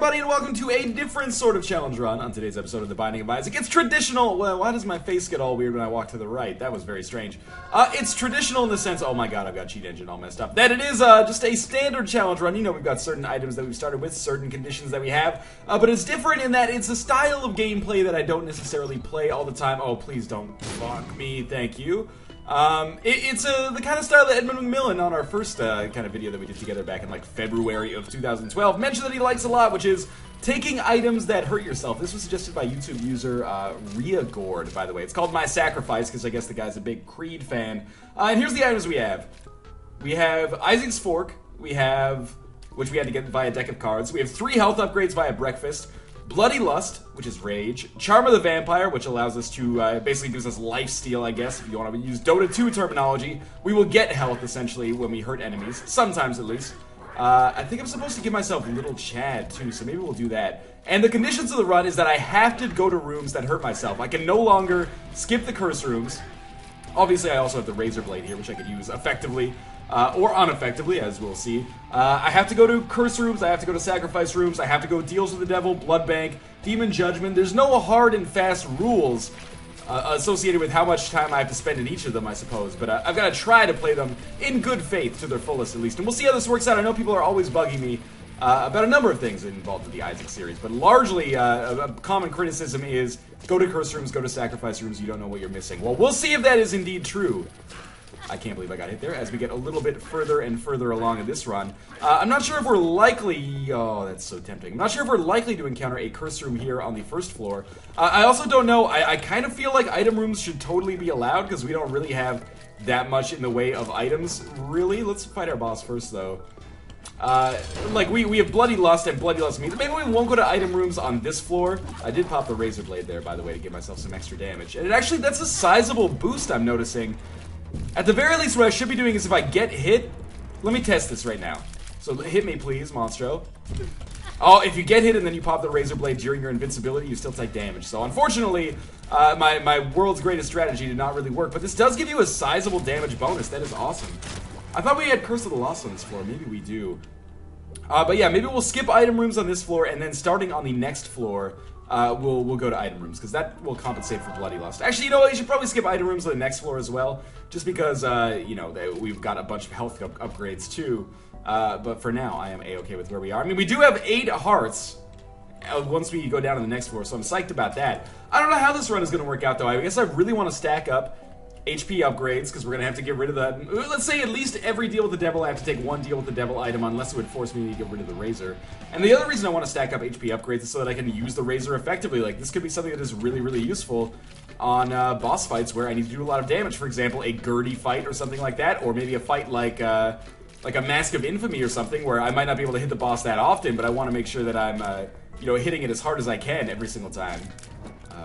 everybody, and welcome to a different sort of challenge run on today's episode of The Binding of Isaac. It's traditional. Well, why does my face get all weird when I walk to the right? That was very strange. It's traditional in the sense, oh my god, I've got Cheat Engine all messed up, that it is just a standard challenge run. You know, we've got certain items that we've started with, certain conditions that we have, but it's different in that it's a style of gameplay that I don't necessarily play all the time. Oh, please don't fuck me, thank you. It's the kind of style that Edmund McMillan on our first kind of video that we did together back in like February of 2012 mentioned that he likes a lot, which is taking items that hurt yourself. This was suggested by YouTube user Rhea Gord, by the way. It's called My Sacrifice because I guess the guy's a big Creed fan. And here's the items we have. We have Isaac's Fork, we have, which we had to get via deck of cards. We have 3 health upgrades via breakfast. Bloody Lust, which is Rage. Charm of the Vampire, which allows us to, basically gives us lifesteal, I guess, if you want to use Dota 2 terminology. We will get health, essentially, when we hurt enemies. Sometimes, at least. I think I'm supposed to give myself Little Chad, too, so maybe we'll do that. And the conditions of the run is that I have to go to rooms that hurt myself. I can no longer skip the curse rooms. Obviously, I also have the Razor Blade here, which I could use effectively. Or ineffectively, as we'll see. I have to go to curse rooms, I have to go to sacrifice rooms, I have to go deals with the devil, blood bank, demon judgment. There's no hard and fast rules associated with how much time I have to spend in each of them, I suppose. But I've got to try to play them in good faith to their fullest, at least. And we'll see how this works out. I know people are always bugging me about a number of things involved with the Isaac series, but largely a common criticism is go to curse rooms, go to sacrifice rooms, you don't know what you're missing. Well, we'll see if that is indeed true. I can't believe I got hit there as we get a little bit further and further along in this run. I'm not sure if we're likely... Oh, that's so tempting. I'm not sure if we're likely to encounter a curse room here on the first floor. I also don't know. I kind of feel like item rooms should totally be allowed because we don't really have that much in the way of items, really. Let's fight our boss first, though. Like, we have Bloody Lust and Bloody Lust means maybe we won't go to item rooms on this floor. I did pop the Razor Blade there, by the way, to give myself some extra damage. And that's a sizable boost I'm noticing. At the very least, what I should be doing is if I get hit... Let me test this right now. So hit me, please, Monstro. Oh, if you get hit and then you pop the Razor Blade during your invincibility, you still take damage. So unfortunately, my world's greatest strategy did not really work. But this does give you a sizable damage bonus. That is awesome. I thought we had Curse of the Lost on this floor. Maybe we do. But yeah, maybe we'll skip item rooms on this floor, and then starting on the next floor... we'll go to item rooms, because that will compensate for Bloody Lust. Actually, you know what? You should probably skip item rooms on the next floor as well, just because, you know, we've got a bunch of health upgrades too. But for now, I am A-okay with where we are. I mean, we do have 8 hearts once we go down to the next floor, so I'm psyched about that. I don't know how this run is going to work out, though. I guess I really want to stack up HP upgrades, because we're going to have to get rid of that. Let's say at least every deal with the devil, I have to take 1 deal with the devil item, unless it would force me to get rid of the razor. And the other reason I want to stack up HP upgrades is so that I can use the razor effectively. Like, this could be something that is really, really useful on boss fights where I need to do a lot of damage. For example, a Gertie fight or something like that, or maybe a fight like a Mask of Infamy or something, where I might not be able to hit the boss that often, but I want to make sure that I'm, you know, hitting it as hard as I can every single time.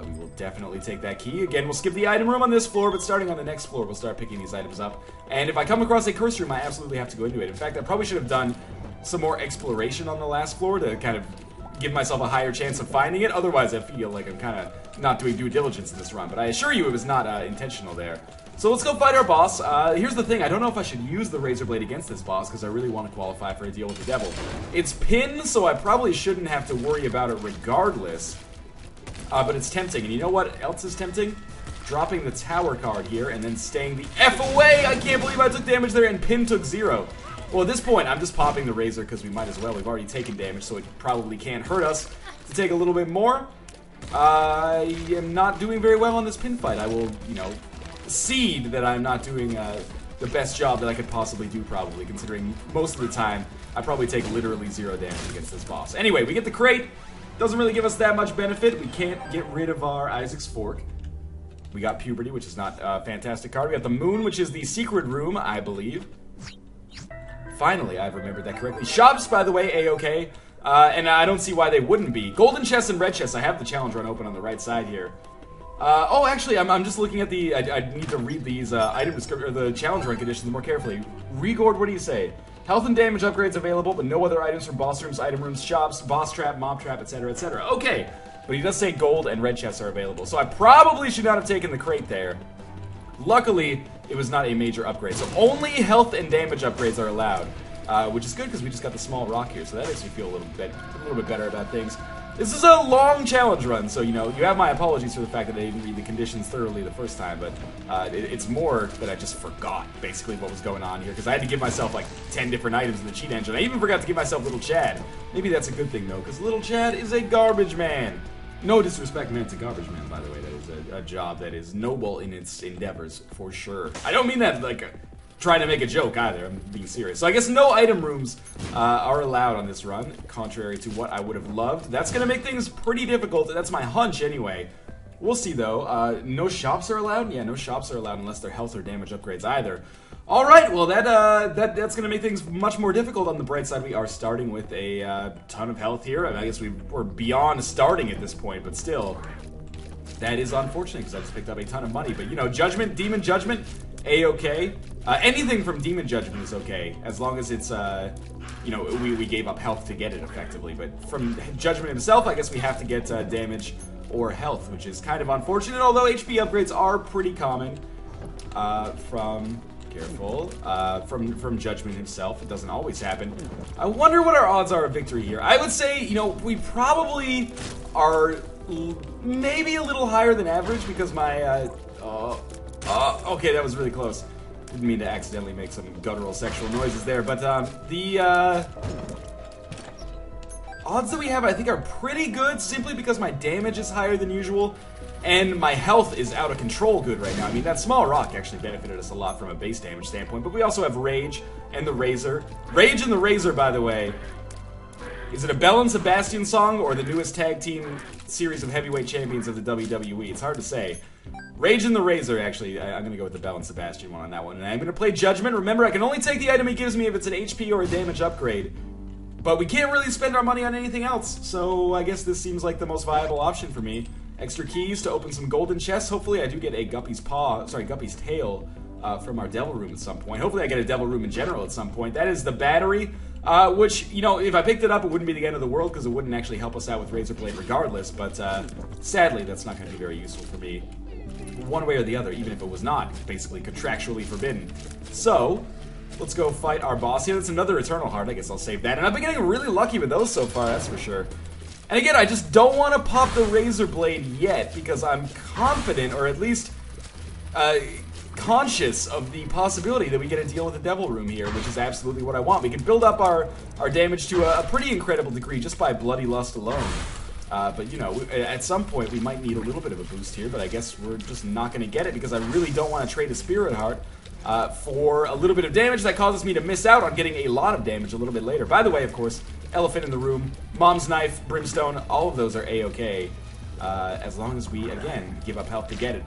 We will definitely take that key. Again, we'll skip the item room on this floor, but starting on the next floor, we'll start picking these items up. And if I come across a curse room, I absolutely have to go into it. In fact, I probably should have done some more exploration on the last floor to kind of give myself a higher chance of finding it. Otherwise, I feel like I'm kind of not doing due diligence in this run. But I assure you it was not intentional there. So let's go fight our boss. Here's the thing. I don't know if I should use the Razor Blade against this boss because I really want to qualify for a deal with the devil. It's pinned, so I probably shouldn't have to worry about it regardless. But it's tempting, and you know what else is tempting? Dropping the tower card here, and then staying the F away! I can't believe I took damage there, and Pin took 0. Well, at this point, I'm just popping the Razor, because we might as well. We've already taken damage, so it probably can't hurt us to take a little bit more. I am not doing very well on this Pin fight. I will, you know, cede that I'm not doing the best job that I could possibly do, probably, considering most of the time, I probably take literally 0 damage against this boss. Anyway, we get the crate. Doesn't really give us that much benefit. We can't get rid of our Isaac's Fork. We got Puberty, which is not a fantastic card. We got the Moon, which is the secret room, I believe. Finally, I've remembered that correctly. Shops, by the way, A-okay. And I don't see why they wouldn't be. Golden chest and red chest. I have the challenge run open on the right side here. Oh, actually, I'm just looking at the... I need to read these item description, or the challenge run conditions more carefully. Regord, what do you say? Health and damage upgrades available, but no other items from boss rooms, item rooms, shops, boss trap, mob trap, etc., etc. Okay, but he does say gold and red chests are available, so I probably should not have taken the crate there. Luckily, it was not a major upgrade, so only health and damage upgrades are allowed. which is good because we just got the small rock here, so that makes me feel a little bit better about things. This is a long challenge run, so, you know, you have my apologies for the fact that I didn't read the conditions thoroughly the first time, but it's more that I just forgot, basically, what was going on here, because I had to give myself, like, 10 different items in the cheat engine. I even forgot to give myself Little Chad. Maybe that's a good thing, though, because Little Chad is a garbage man. No disrespect meant to garbage man, by the way. That is a job that is noble in its endeavors, for sure. I don't mean that, like, trying to make a joke either. I'm being serious. So I guess no item rooms are allowed on this run, contrary to what I would have loved. That's going to make things pretty difficult. That's my hunch anyway. We'll see though. No shops are allowed? Yeah, no shops are allowed unless they're health or damage upgrades either. Alright, well that's going to make things much more difficult. On the bright side, we are starting with a ton of health here. I mean, I guess we're beyond starting at this point, but still. That is unfortunate because I just picked up a ton of money. But, you know, Judgment, Demon Judgment, A-okay. Anything from Demon Judgment is okay, as long as it's, you know, we gave up health to get it effectively. But from Judgment himself, I guess we have to get damage or health, which is kind of unfortunate, although HP upgrades are pretty common from... Careful. From Judgment himself. It doesn't always happen. I wonder what our odds are of victory here. I would say, you know, we probably are maybe a little higher than average because my, okay, that was really close. Didn't mean to accidentally make some guttural sexual noises there, but, the, odds that we have, I think, are pretty good simply because my damage is higher than usual. And my health is out of control good right now. I mean, that small rock actually benefited us a lot from a base damage standpoint, but we also have Rage and the Razor. Rage and the Razor, by the way, is it a Bell and Sebastian song or the newest tag team series of heavyweight champions of the WWE? It's hard to say. Rage and the Razor, actually, I'm going to go with the Bell and Sebastian one on that one. And I'm going to play Judgment. Remember, I can only take the item he gives me if it's an HP or a damage upgrade. But we can't really spend our money on anything else, so I guess this seems like the most viable option for me. Extra keys to open some golden chests. Hopefully I do get a Guppy's tail from our Devil Room at some point. Hopefully I get a Devil Room in general at some point. That is the battery, which, you know, if I picked it up, it wouldn't be the end of the world because it wouldn't actually help us out with Razor Blade regardless, but sadly that's not going to be very useful for me one way or the other, even if it was not basically contractually forbidden. So, let's go fight our boss here. That's another Eternal Heart. I guess I'll save that. And I've been getting really lucky with those so far, that's for sure. And again, I just don't want to pop the Razor Blade yet because I'm confident, or at least conscious of the possibility that we get a deal with the Devil Room here, which is absolutely what I want. We can build up our damage to a pretty incredible degree just by Bloody Lust alone. But, you know, at some point we might need a little bit of a boost here, but I guess we're just not going to get it because I really don't want to trade a Spirit Heart for a little bit of damage that causes me to miss out on getting a lot of damage a little bit later. By the way, of course, Elephant in the Room, Mom's Knife, Brimstone, all of those are A-okay, as long as we, again, give up health to get it.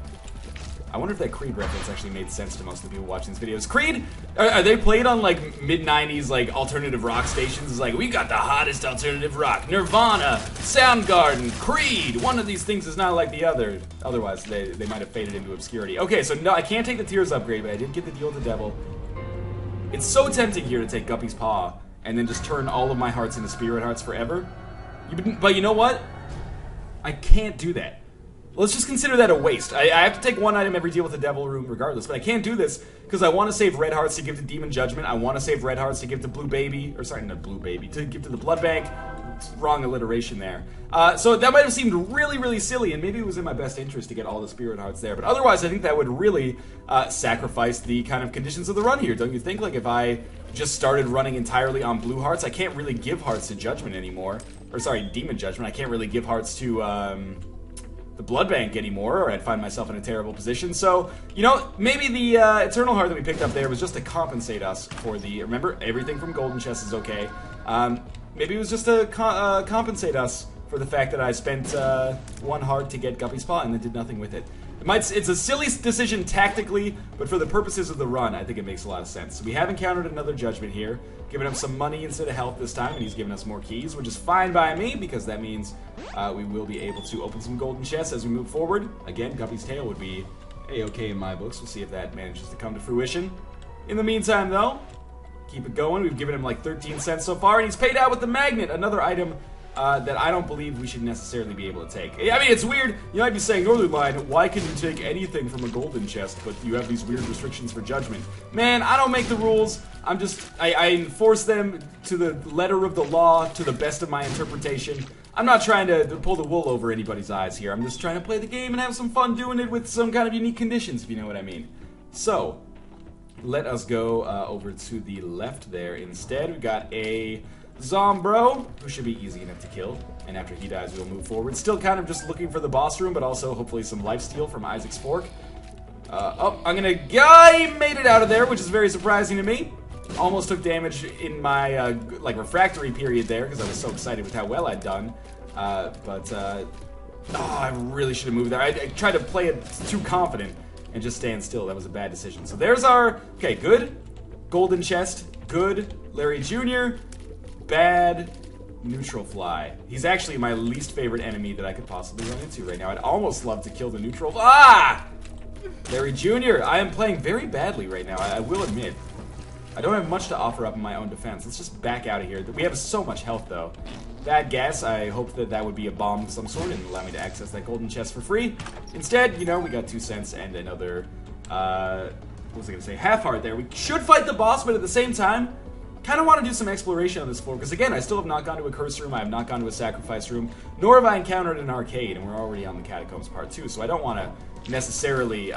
I wonder if that Creed reference actually made sense to most of the people watching these videos. Creed, are they played on, like, mid-90s, like, alternative rock stations? It's like, we got the hottest alternative rock. Nirvana, Soundgarden, Creed. One of these things is not like the other. Otherwise, they might have faded into obscurity. Okay, so no, I can't take the Tears upgrade, but I did get the deal with the Devil. It's so tempting here to take Guppy's Paw and then just turn all of my hearts into Spirit Hearts forever. But you know what? I can't do that. Let's just consider that a waste. I have to take one item every deal with the Devil Room regardless, but I can't do this because I want to save red hearts to give to Demon Judgment. I want to save red hearts to give to Blue Baby, or sorry, not Blue Baby, to give to the Blood Bank. Wrong alliteration there. So that might have seemed really, really silly, and maybe it was in my best interest to get all the Spirit Hearts there, but otherwise I think that would really sacrifice the kind of conditions of the run here, don't you think? Like if I just started running entirely on blue hearts, I can't really give hearts to Judgment anymore. Or sorry, Demon Judgment. I can't really give hearts to the Blood Bank anymore, or I'd find myself in a terrible position. So, you know, maybe the Eternal Heart that we picked up there was just to compensate us for the, remember, everything from Golden Chest is okay. Maybe it was just to compensate us for the fact that I spent one heart to get Guppy's Paw and then did nothing with it. It's a silly decision tactically, but for the purposes of the run, I think it makes a lot of sense. So we have encountered another Judgment here, giving him some money instead of health this time, and he's giving us more keys, which is fine by me, because that means we will be able to open some golden chests as we move forward. Again, Guppy's tail would be A-okay in my books. We'll see if that manages to come to fruition. In the meantime, though, keep it going. We've given him like 13 cents so far, and he's paid out with the magnet, another item that I don't believe we should necessarily be able to take. I mean, it's weird. You might be saying, Northernlion, why can you take anything from a golden chest, but you have these weird restrictions for judgment? Man, I don't make the rules. I enforce them to the letter of the law, to the best of my interpretation. I'm not trying to pull the wool over anybody's eyes here. I'm just trying to play the game and have some fun doing it with some kind of unique conditions, if you know what I mean. So, let us go over to the left there instead. We've got a Zombro, who should be easy enough to kill. And after he dies, we'll move forward. Still kind of just looking for the boss room, but also hopefully some lifesteal from Isaac's Fork. I made it out of there, which is very surprising to me. Almost took damage in my, refractory period there, because I was so excited with how well I'd done. I really should have moved there. I tried to play it too confident and just stand still. That was a bad decision. So there's our, okay, good. Golden chest, good. Larry Jr., bad. Neutral fly. He's actually my least favorite enemy that I could possibly run into right now. I'd almost love to kill the neutral. Ah! Larry Jr., I am playing very badly right now, I will admit. I don't have much to offer up in my own defense. Let's just back out of here. We have so much health, though. Bad guess. I hope that that would be a bomb of some sort and allow me to access that golden chest for free. Instead, you know, we got 2 cents and another, what was I going to say? Half heart there. We should fight the boss, but at the same time, kind of want to do some exploration on this floor, because again, I still have not gone to a curse room, I have not gone to a sacrifice room, nor have I encountered an arcade, and we're already on the Catacombs Part 2, so I don't want to necessarily,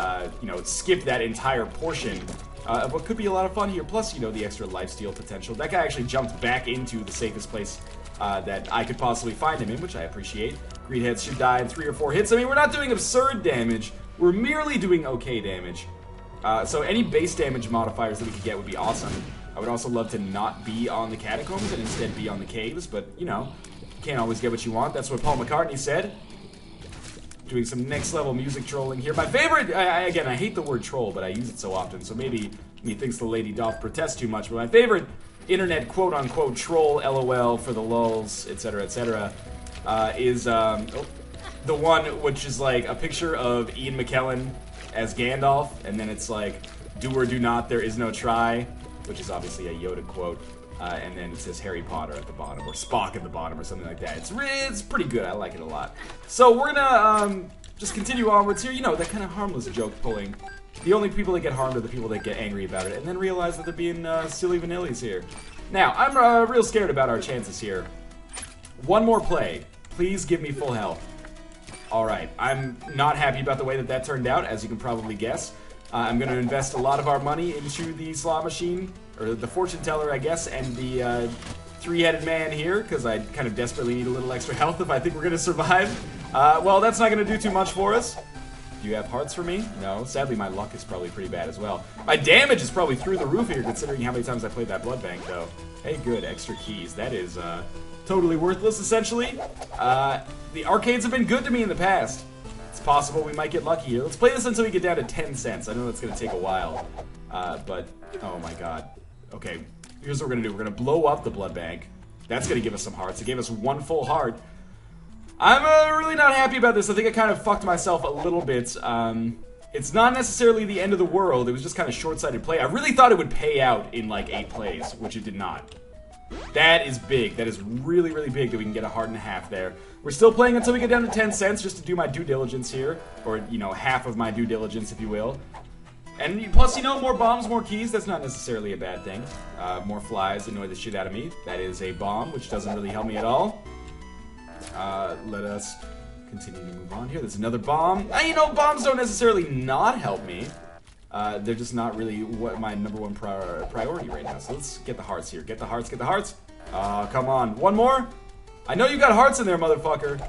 skip that entire portion of what could be a lot of fun here, plus, the extra lifesteal potential. That guy actually jumped back into the safest place that I could possibly find him in, which I appreciate. Greedheads should die in 3 or 4 hits. I mean, we're not doing absurd damage, we're merely doing okay damage. So any base damage modifiers that we could get would be awesome. I would also love to not be on the catacombs and instead be on the caves, but, you can't always get what you want. That's what Paul McCartney said. Doing some next level music trolling here. My favorite, again, I hate the word troll, but I use it so often, so maybe he thinks the lady doth protest too much, but my favorite internet quote-unquote troll, LOL, for the lulz, etc., etc., is the one which is like a picture of Ian McKellen as Gandalf, and then it's like, do or do not, there is no try, which is obviously a Yoda quote, and then it says Harry Potter at the bottom, or Spock at the bottom, or something like that. It's pretty good, I like it a lot. So we're gonna just continue onwards here, that kind of harmless joke pulling. The only people that get harmed are the people that get angry about it, and then realize that they're being silly vanillies here. Now, I'm real scared about our chances here. One more play. Please give me full health. Alright, I'm not happy about the way that turned out, as you can probably guess. I'm going to invest a lot of our money into the slot machine, or the fortune teller, I guess, and the three-headed man here, because I kind of desperately need a little extra health if I think we're going to survive. Well, that's not going to do too much for us. Do you have hearts for me? No. Sadly, my luck is probably pretty bad as well. My damage is probably through the roof here, considering how many times I played that blood bank, though. Hey, good. Extra keys. That is totally worthless, essentially. The arcades have been good to me in the past. It's possible we might get lucky here. Let's play this until we get down to 10 cents. I know that's going to take a while. But, oh my god. Okay, here's what we're going to do. We're going to blow up the blood bank. That's going to give us some hearts. It gave us 1 full heart. I'm really not happy about this. I think I kind of fucked myself a little bit. It's not necessarily the end of the world. It was just kind of short-sighted play. I really thought it would pay out in like 8 plays, which it did not. That is big. That is really, really big that we can get a heart and a half there. We're still playing until we get down to 10 cents just to do my due diligence here. Or, half of my due diligence, if you will. And plus, more bombs, more keys. That's not necessarily a bad thing. More flies annoy the shit out of me. That is a bomb, which doesn't really help me at all. Let us continue to move on here. There's another bomb. Bombs don't necessarily not help me. They're just not really what my #1 priority right now. So let's get the hearts here. Get the hearts, get the hearts. Come on. One more? I know you got hearts in there, motherfucker.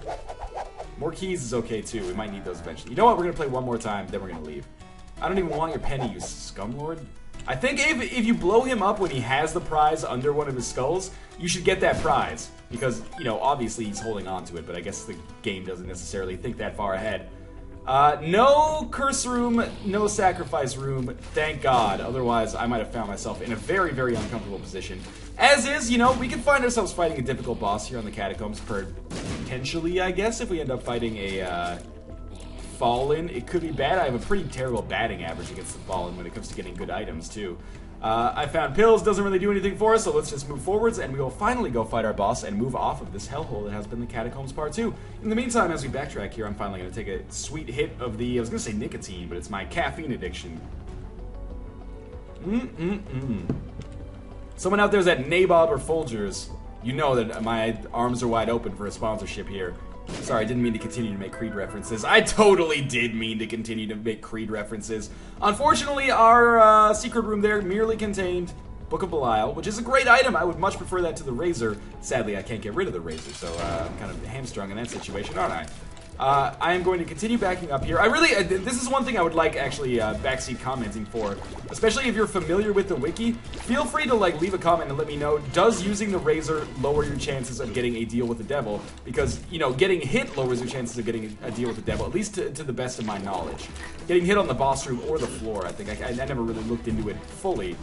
More keys is okay, too. We might need those eventually. You know what? We're gonna play one more time, then we're gonna leave. I don't even want your penny, you scumlord. I think if you blow him up when he has the prize under one of his skulls, you should get that prize. Because, obviously he's holding on to it, but I guess the game doesn't necessarily think that far ahead. No curse room, no sacrifice room, thank God. Otherwise, I might have found myself in a very, very uncomfortable position. As is, we could find ourselves fighting a difficult boss here on the Catacombs, potentially, I guess, if we end up fighting a, Fallen. It could be bad. I have a pretty terrible batting average against the Fallen when it comes to getting good items, too. I found pills, doesn't really do anything for us, so let's just move forwards, and we will finally go fight our boss and move off of this hellhole that has been the Catacombs Part 2. In the meantime, as we backtrack here, I'm finally going to take a sweet hit of the, I was going to say nicotine, but it's my caffeine addiction. Someone out there's at Nabob or Folgers. You know that my arms are wide open for a sponsorship here. Sorry, I didn't mean to continue to make Creed references. I totally did mean to continue to make Creed references. Unfortunately, our secret room there merely contained Book of Belial, which is a great item. I would much prefer that to the Razor. Sadly, I can't get rid of the Razor, so I'm kind of hamstrung in that situation, aren't I? I am going to continue backing up here. This is one thing I would like, actually, backseat commenting for. Especially if you're familiar with the wiki, feel free to, like, leave a comment and let me know, does using the Razor lower your chances of getting a deal with the devil? Because, you know, getting hit lowers your chances of getting a deal with the devil, at least to the best of my knowledge. Getting hit on the boss room or the floor, I think, I never really looked into it fully.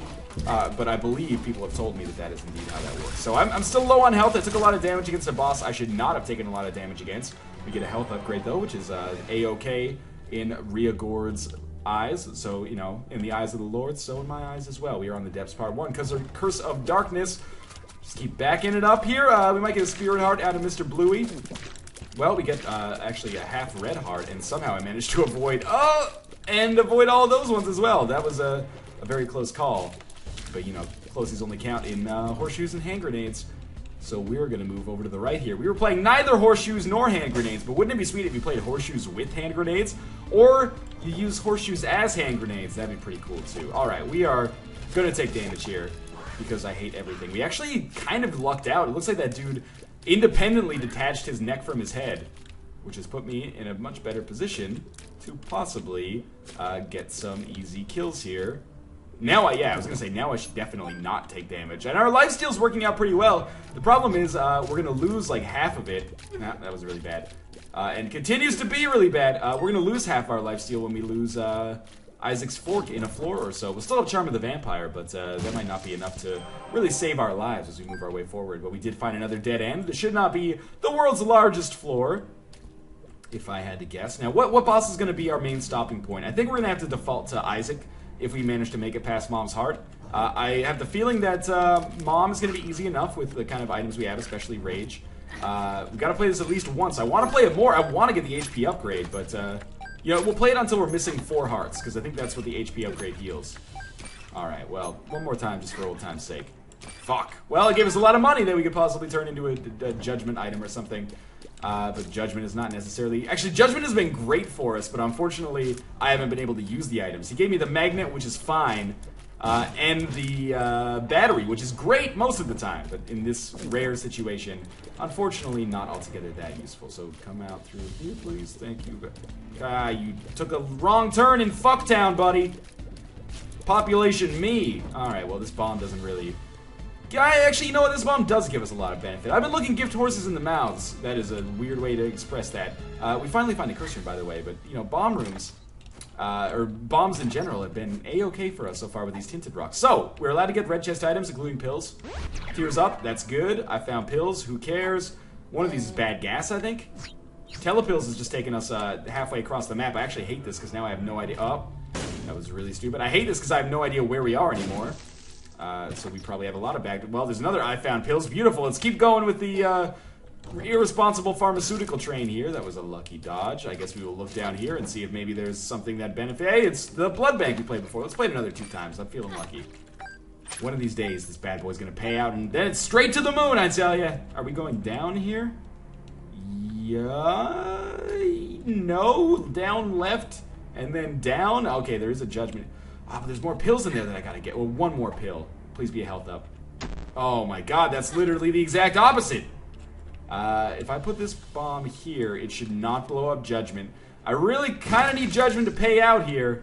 But I believe people have told me that that is indeed how that works. So I'm still low on health. I took a lot of damage against the boss I should not have taken a lot of damage against. We get a health upgrade, though, which is A-OK in Riagord's eyes. So, you know, in the eyes of the Lord, so in my eyes as well. We are on the Depths Part 1 because of Curse of Darkness. Just keep backing it up here. We might get a Spirit Heart out of Mr. Bluey. Well, we get actually a half red heart, and somehow I managed to avoid... and avoid all those ones as well. That was a very close call. But, you know, closies only count in horseshoes and hand grenades. So we're going to move over to the right here. We were playing neither horseshoes nor hand grenades, but wouldn't it be sweet if you played horseshoes with hand grenades? Or you use horseshoes as hand grenades. That'd be pretty cool, too. Alright, we are going to take damage here because I hate everything. We actually kind of lucked out. It looks like that dude independently detached his neck from his head, which has put me in a much better position to possibly get some easy kills here. Now I was gonna say, now I should definitely not take damage. And our lifesteal's working out pretty well. The problem is, we're gonna lose like half of it. Nah, that was really bad. And continues to be really bad. We're gonna lose half our lifesteal when we lose, Isaac's Fork in a floor or so. We'll still have Charm of the Vampire, but that might not be enough to really save our lives as we move our way forward. But we did find another dead end. This should not be the world's largest floor, if I had to guess. Now, what boss is gonna be our main stopping point? I think we're gonna have to default to Isaac if we manage to make it past Mom's Heart. I have the feeling that Mom is going to be easy enough with the kind of items we have, especially Rage. We've got to play this at least once. I want to play it more. I want to get the HP upgrade, but you know, we'll play it until we're missing 4 hearts, because I think that's what the HP upgrade heals. Alright, well, one more time just for old time's sake. Fuck. Well, it gave us a lot of money that we could possibly turn into a judgment item or something. But Judgment is not necessarily... Actually, Judgment has been great for us, but unfortunately, I haven't been able to use the items. He gave me the Magnet, which is fine, and the Battery, which is great most of the time, but in this rare situation, unfortunately, not altogether that useful. So come out through here, please. Thank you. You took a wrong turn in Fucktown, buddy. Population me. Alright, well, this bomb doesn't really... Actually, you know what? This bomb does give us a lot of benefit. I've been looking gift horses in the mouths. That is a weird way to express that. We finally find a curse room, by the way, but, you know, bomb rooms, or bombs in general, have been A-okay for us so far with these tinted rocks. So, we're allowed to get red chest items, including pills. Tears up, that's good. I found pills, who cares? One of these is bad gas, I think. Telepills has just taken us halfway across the map. I actually hate this because now I have no idea. Oh, that was really stupid. I hate this because I have no idea where we are anymore. So we probably have a lot of back... Well, there's another I found pills. Beautiful. Let's keep going with the irresponsible pharmaceutical train here. That was a lucky dodge. I guess we will look down here and see if maybe there's something that benefits... Hey, it's the blood bank we played before. Let's play it another 2 times. I'm feeling lucky. One of these days, this bad boy's going to pay out, and then it's straight to the moon, I tell ya. Are we going down here? Yeah... No. Down, left, and then down. Okay, there is a judgment. But there's more pills in there that I gotta get. Well, one more pill. Please be a health up. Oh my god, that's literally the exact opposite. If I put this bomb here, it should not blow up Judgment. I really kind of need Judgment to pay out here.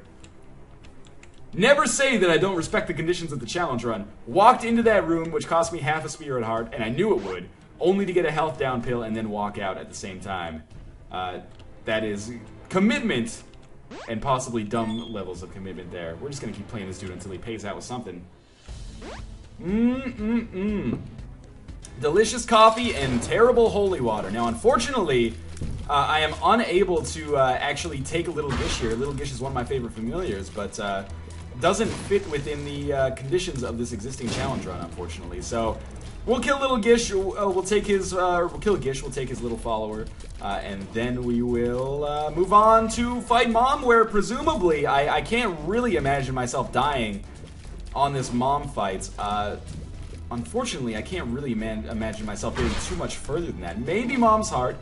Never say that I don't respect the conditions of the challenge run. Walked into that room, which cost me half a spirit heart, and I knew it would, only to get a health down pill and then walk out at the same time. That is commitment. And possibly dumb levels of commitment there. We're just gonna keep playing this dude until he pays out with something. Delicious coffee and terrible holy water. Now, unfortunately, I am unable to actually take a Little Gish here. Little Gish is one of my favorite familiars, but doesn't fit within the conditions of this existing challenge run, unfortunately. So we'll kill little Gish. We'll take his. We'll kill Gish. We'll take his little follower, and then we will move on to fight Mom, where presumably I can't really imagine myself dying on this Mom fight. Unfortunately, I can't really imagine myself getting too much further than that. Maybe Mom's Heart,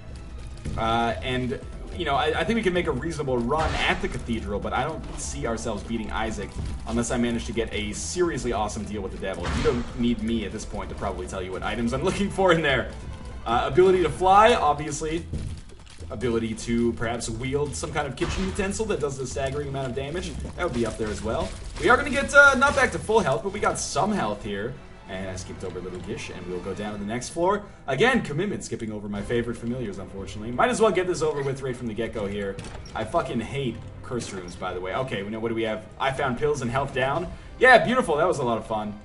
and you know, I think we can make a reasonable run at the Cathedral, but I don't see ourselves beating Isaac unless I manage to get a seriously awesome deal with the devil. You don't need me at this point to probably tell you what items I'm looking for in there. Ability to fly, obviously. Ability to perhaps wield some kind of kitchen utensil that does a staggering amount of damage. That would be up there as well. We are going to get, not back to full health, but we got some health here. And I skipped over Little Gish, and we'll go down to the next floor. Again, commitment, skipping over my favorite familiars, unfortunately. Might as well get this over with right from the get-go here. I fucking hate curse rooms, by the way. Okay, we know, what do we have? I found pills and health down. Yeah, beautiful, that was a lot of fun.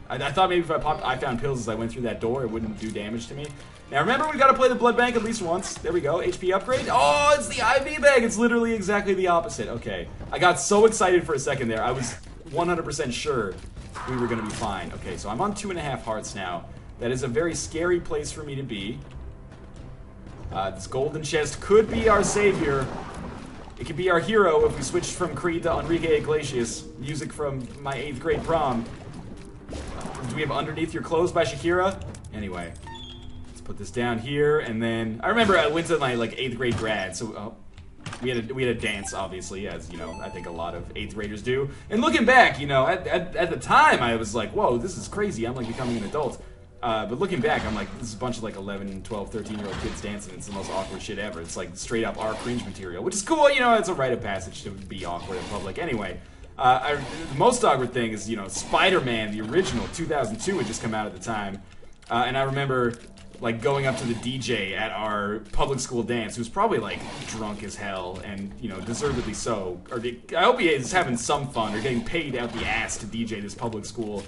I thought maybe if I popped I found pills as I went through that door, it wouldn't do damage to me. Now remember, we gotta play the blood bank at least once. There we go, HP upgrade. Oh, it's the IV bag. It's literally exactly the opposite. Okay, I got so excited for a second there. I was 100% sure we were going to be fine. Okay, so I'm on 2.5 hearts now. That is a very scary place for me to be. This golden chest could be our savior. It could be our hero if we switched from Creed to Enrique Iglesias. Music from my 8th grade prom. Do we have Underneath Your Clothes by Shakira? Anyway, let's put this down here, and then... I remember I went to my, like, 8th grade grad, so... We had a dance, obviously, as, you know, I think a lot of 8th graders do. And looking back, you know, at the time, I was like, whoa, this is crazy. I'm, like, becoming an adult. But looking back, I'm like, this is a bunch of, like, 11, 12, 13-year-old kids dancing. It's the most awkward shit ever. It's, like, straight-up our cringe material, which is cool. You know, it's a rite of passage to be awkward in public. Anyway, the most awkward thing is, you know, Spider-Man, the original, 2002, had just come out at the time. And I remember... like going up to the DJ at our public school dance, who's probably like drunk as hell, and you know, deservedly so. Or I hope he is having some fun or getting paid out the ass to DJ this public school,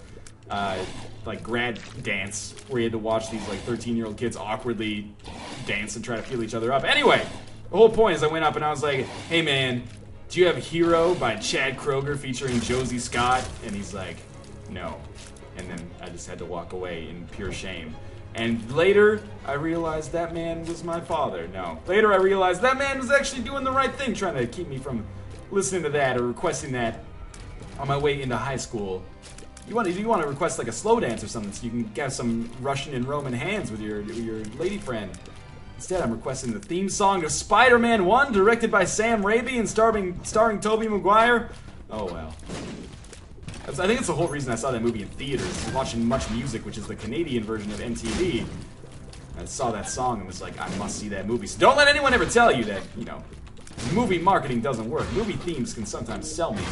like grad dance, where he had to watch these like 13-year-old kids awkwardly dance and try to feel each other up. Anyway, the whole point is I went up and I was like, "Hey man, do you have Hero by Chad Kroeger featuring Josie Scott?" And he's like, "No." And then I just had to walk away in pure shame. And later, I realized that man was my father. No. Later, I realized that man was actually doing the right thing, trying to keep me from listening to that or requesting that on my way into high school. You want to request like a slow dance or something so you can get some Russian and Roman hands with your lady friend. Instead, I'm requesting the theme song of Spider-Man 1, directed by Sam Raimi and starring Tobey Maguire. Oh well. I think it's the whole reason I saw that movie in theaters. Watching Much Music, which is the Canadian version of MTV. I saw that song and was like, I must see that movie. So don't let anyone ever tell you that, you know, movie marketing doesn't work. Movie themes can sometimes sell me.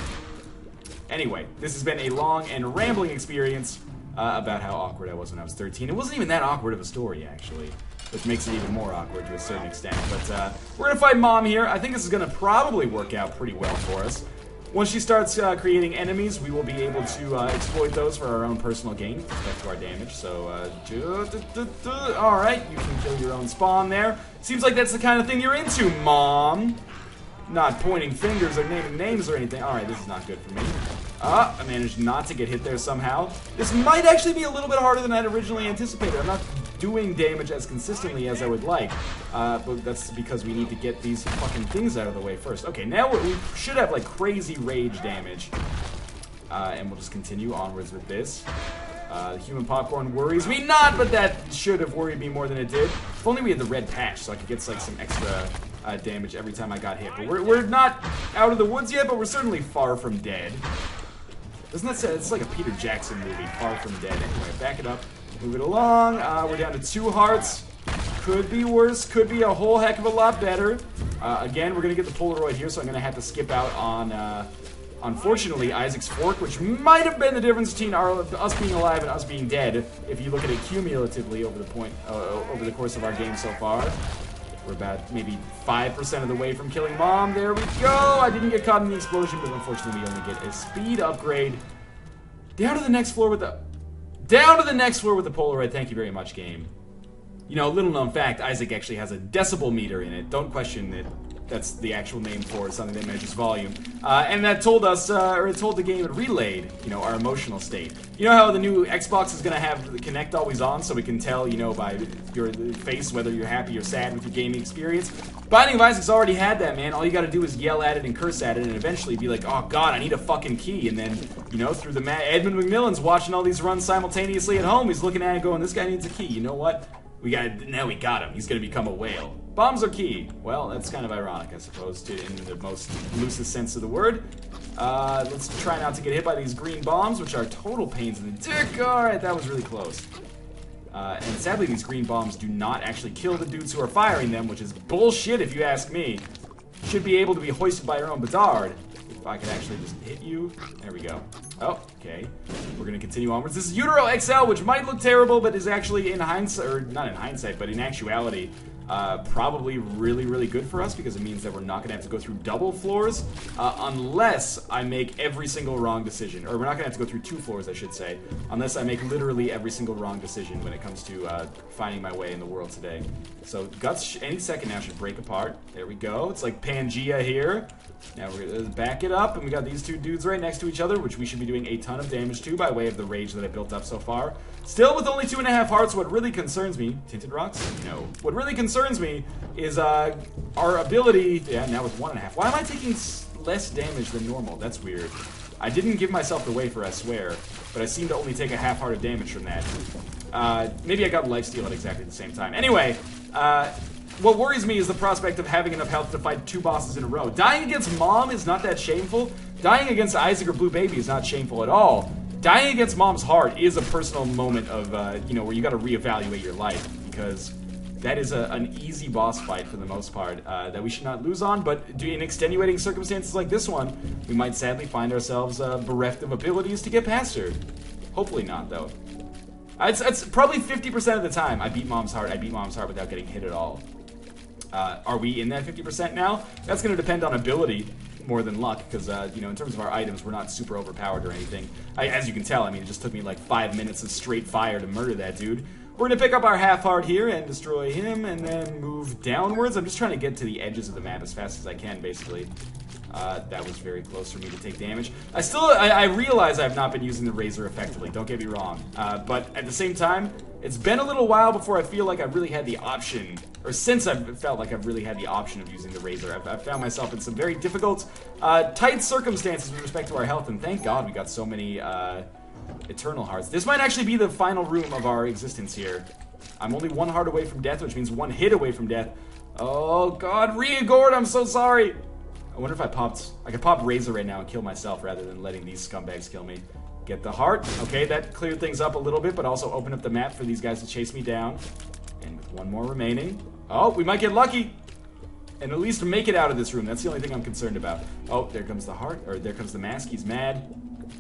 Anyway, this has been a long and rambling experience about how awkward I was when I was 13. It wasn't even that awkward of a story, actually, which makes it even more awkward to a certain extent. But we're going to fight Mom here. I think this is going to probably work out pretty well for us. Once she starts creating enemies, we will be able to exploit those for our own personal gain, respect to our damage. So, alright, you can kill your own spawn there. Seems like that's the kind of thing you're into, Mom. Not pointing fingers or naming names or anything. Alright, this is not good for me. I managed not to get hit there somehow. This might actually be a little bit harder than I'd originally anticipated. I'm not doing damage as consistently as I would like, but that's because we need to get these fucking things out of the way first. Okay, now we should have like crazy rage damage, and we'll just continue onwards with this. Human popcorn worries me not, but that should have worried me more than it did. If only we had the red patch, so I could get like some extra damage every time I got hit. But we're not out of the woods yet, but we're certainly far from dead. Doesn't that say it's like a Peter Jackson movie, Far From Dead? Anyway, back it up. Move it along. We're down to 2 hearts. Could be worse. Could be a whole heck of a lot better. Again, we're going to get the Polaroid here, so I'm going to have to skip out on, unfortunately, Isaac's Fork, which might have been the difference between us being alive and us being dead, if you look at it cumulatively over the course of our game so far. We're about maybe 5% of the way from killing Mom. There we go. I didn't get caught in the explosion, but unfortunately we only get a speed upgrade. Down to the next floor with the Polaroid. Thank you very much, game. You know, little known fact, Isaac actually has a decibel meter in it. Don't question it. That's the actual name for something that measures volume. And that told us, or it told the game it relayed, you know, our emotional state. You know how the new Xbox is going to have the Kinect always on, so we can tell, you know, by your face whether you're happy or sad with your gaming experience? Binding of Isaac's already had that, man. All you got to do is yell at it and curse at it, and eventually be like, oh god, I need a fucking key. And then, you know, through the Edmund McMillan's watching all these runs simultaneously at home. He's looking at it going, this guy needs a key. You know what? Now we got him. He's going to become a whale. Bombs are key. Well, that's kind of ironic, I suppose, in the most loosest sense of the word. Let's try not to get hit by these green bombs, which are total pains in the dick. Alright, that was really close. And sadly, these green bombs do not actually kill the dudes who are firing them, which is bullshit if you ask me. Should be able to be hoisted by your own petard. If I could actually just hit you. There we go. Oh, okay. We're going to continue onwards. This is Utero XL, which might look terrible, but is actually in hindsight, or not in hindsight, but in actuality, probably really, really good for us because it means that we're not going to have to go through double floors unless I make every single wrong decision. Or we're not going to have to go through 2 floors, I should say, unless I make literally every single wrong decision when it comes to finding my way in the world today. So guts any second now should break apart. There we go. It's like Pangea here. Now we're going to back it up, and we got these 2 dudes right next to each other, which we should be doing a ton of damage to by way of the rage that I built up so far. Still with only 2.5 hearts, what really concerns me... Tinted rocks? No. What really concerns me is our ability... Yeah, now with 1.5. Why am I taking less damage than normal? That's weird. I didn't give myself the wafer, I swear, but I seem to only take a half heart of damage from that. Maybe I got lifesteal at exactly the same time. Anyway, what worries me is the prospect of having enough health to fight 2 bosses in a row. Dying against Mom is not that shameful. Dying against Isaac or Blue Baby is not shameful at all. Dying against Mom's heart is a personal moment of, you know, where you gotta reevaluate your life, because that is an easy boss fight for the most part that we should not lose on, but in extenuating circumstances like this one, we might sadly find ourselves bereft of abilities to get past her. Hopefully not, though. It's probably 50% of the time I beat Mom's heart without getting hit at all. Are we in that 50% now? That's going to depend on ability more than luck, because, you know, in terms of our items, we're not super overpowered or anything. As you can tell, I mean, it just took me like 5 minutes of straight fire to murder that dude. We're going to pick up our half heart here and destroy him, and then move downwards. I'm just trying to get to the edges of the map as fast as I can, basically. That was very close for me to take damage. I realize I've not been using the razor effectively, don't get me wrong. But at the same time, it's been a little while before I feel like I've really had the option, or since I've felt like I've really had the option of using the razor. I've found myself in some very difficult, tight circumstances with respect to our health, and thank God we got so many, Eternal Hearts. This might actually be the final room of our existence here. I'm only 1 heart away from death, which means 1 hit away from death. Oh God, Riagord, I'm so sorry! I wonder if I could pop Razor right now and kill myself rather than letting these scumbags kill me. Get the heart. Okay, that cleared things up a little bit, but also opened up the map for these guys to chase me down. And with 1 more remaining. Oh, we might get lucky! And at least make it out of this room. That's the only thing I'm concerned about. Oh, there comes the heart, or there comes the mask. He's mad.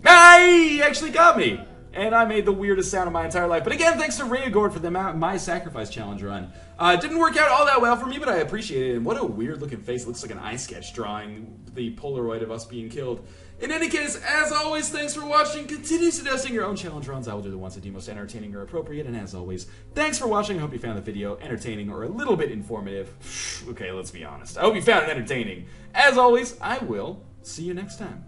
Ah, he actually got me! And I made the weirdest sound of my entire life. But again, thanks to Riagord for the My Sacrifice Challenge run. It didn't work out all that well for me, but I appreciate it. And what a weird looking face. It looks like an eye sketch drawing the Polaroid of us being killed. In any case, as always, thanks for watching. Continue suggesting your own challenge runs. I will do the ones that deem most entertaining or appropriate. And as always, thanks for watching. I hope you found the video entertaining or a little bit informative. Okay, let's be honest. I hope you found it entertaining. As always, I will see you next time.